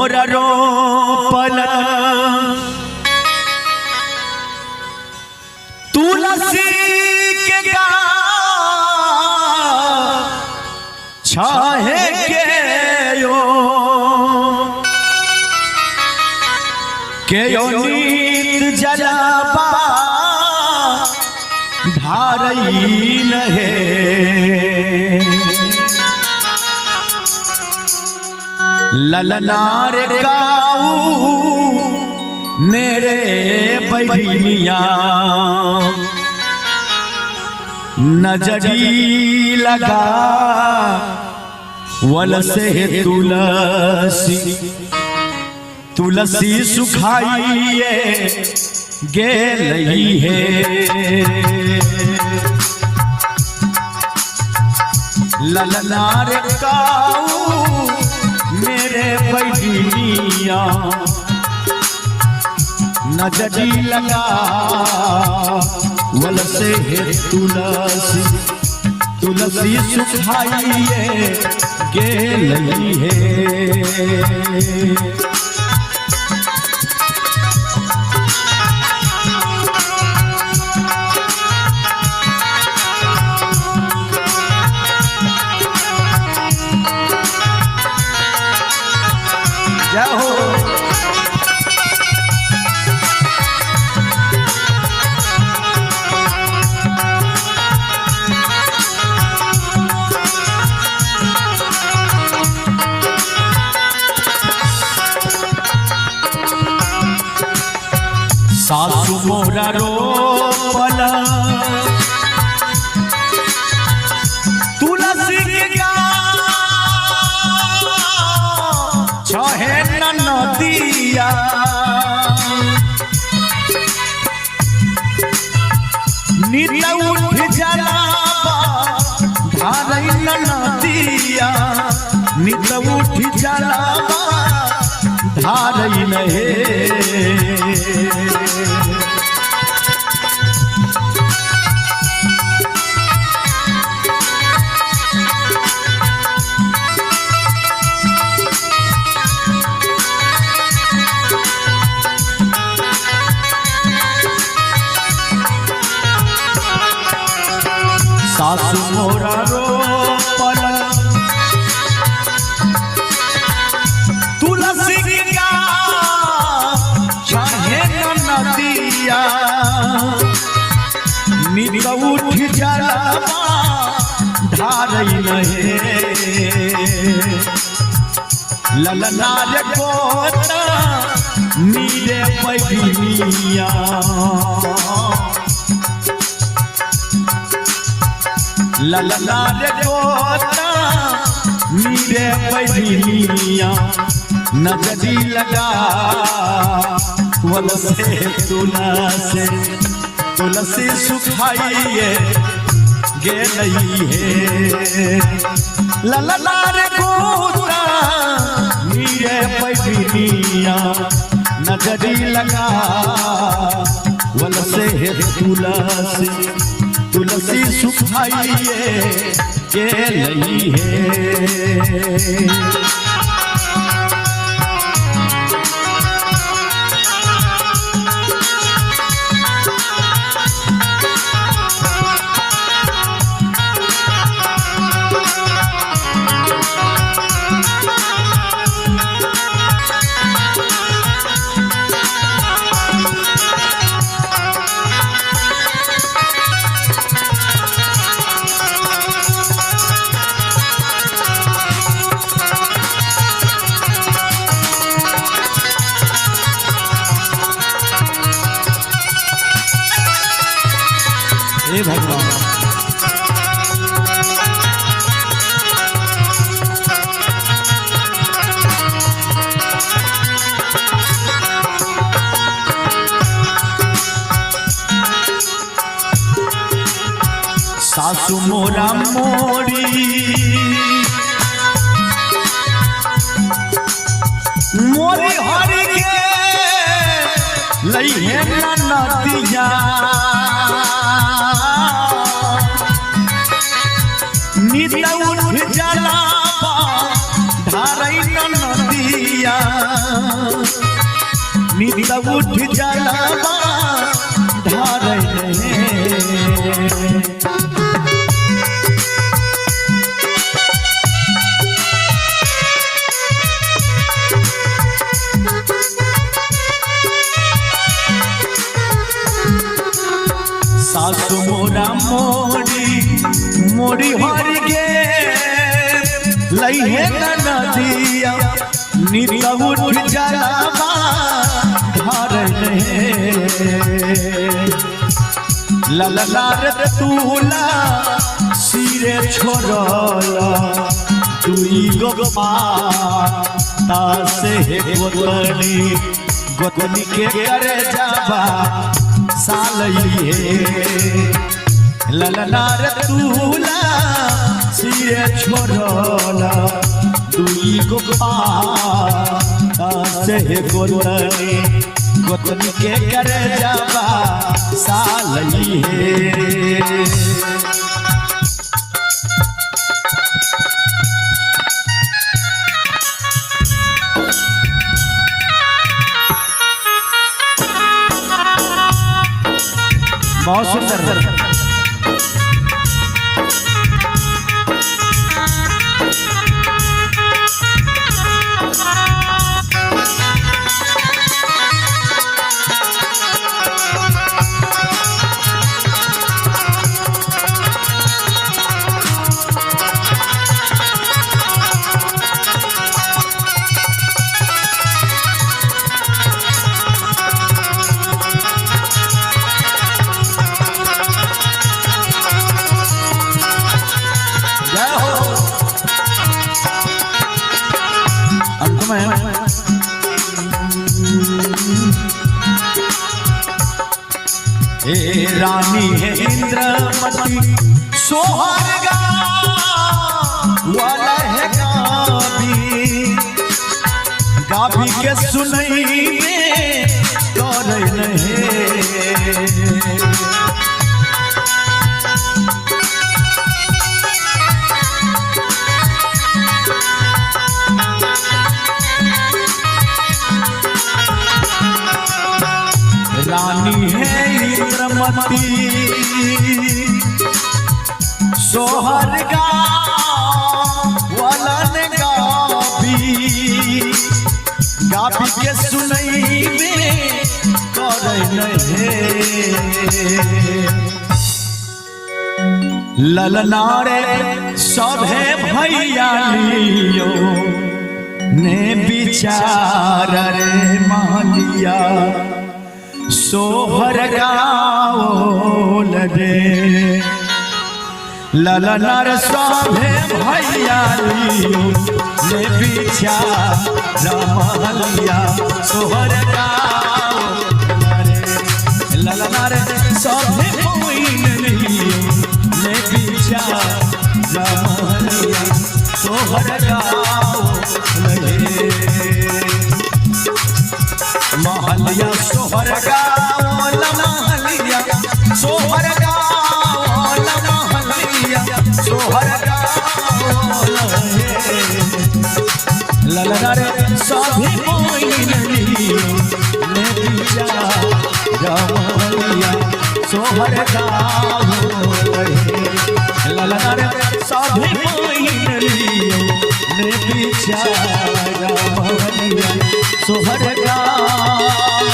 मोरा रोपल तुलसी के गाछ छाहे के यो नीत जलाबा धारई नहे ललनार गाऊ मेरे बहिनिया नजरी लगा वल से तुलसी तुलसी सुखाइए गेलई है ललनार गाऊ मेरे बहिनिया नजरी लगा वल से तुलसी तुलसी सुखाइए गेलई है सासु मोरा रोपल तुलसी के गाछ छाहे नदिया नित उठ जलाबा धारई नदिया नित उठ जलाबा धारई नहे सासु मोरा रोपल तुलसी के गाछ छाहे नदिया नित उठ जलाबा धारई नहे ललनार गोता नीरे बहिनिया ललनार गोता नीरे बहिनिया नजरी लगा वल से तुलसी तुलसी सुखाइए गेलई है ललनार गोता नीरे बहिनिया नजरी लगा वल से तुलसी तुलसी सुखाइए गेलई है हे भगवान सासु मोरा मोरी मोरी हरि के लई है नदिया नित उठ जलाबा धारई नदिया नित उठ जलवा ढारे सासु मोरा मोरी हरि गे लइहे नदिया नित उठ जलवा ढारे ललनार तुला सिरे छोड़ला दुई गो माता से गोतनी के करे जाबा सालइए ललनार तुला सिरे छोड़ला दुई गो माता से गोतनी के करे जाबा सालइए बहुत सुंदर हे रानी है इंद्रमती सोहरगा वाला है गाभी के सुनई में कर नहीं रानी है इंद्रमती सोहरगा वालन गाभी के सुनई में कर नहीं ललनारे सभे भैया लियो ने विचार रे मालिया सोहर गाओल रे ललनार सभे भैया ने विचार मालिया सोहर गाओल रे ललनार सभे ने विचार मालिया सोहर गाओल रे महलिया सोहर गाओल महलिया सोहर गाओल महलिया सोहर गाओल ललनार सभी ने विचार महलिया सोहर गाओल ललनार सभी ने विचार महलिया सोहर गाओल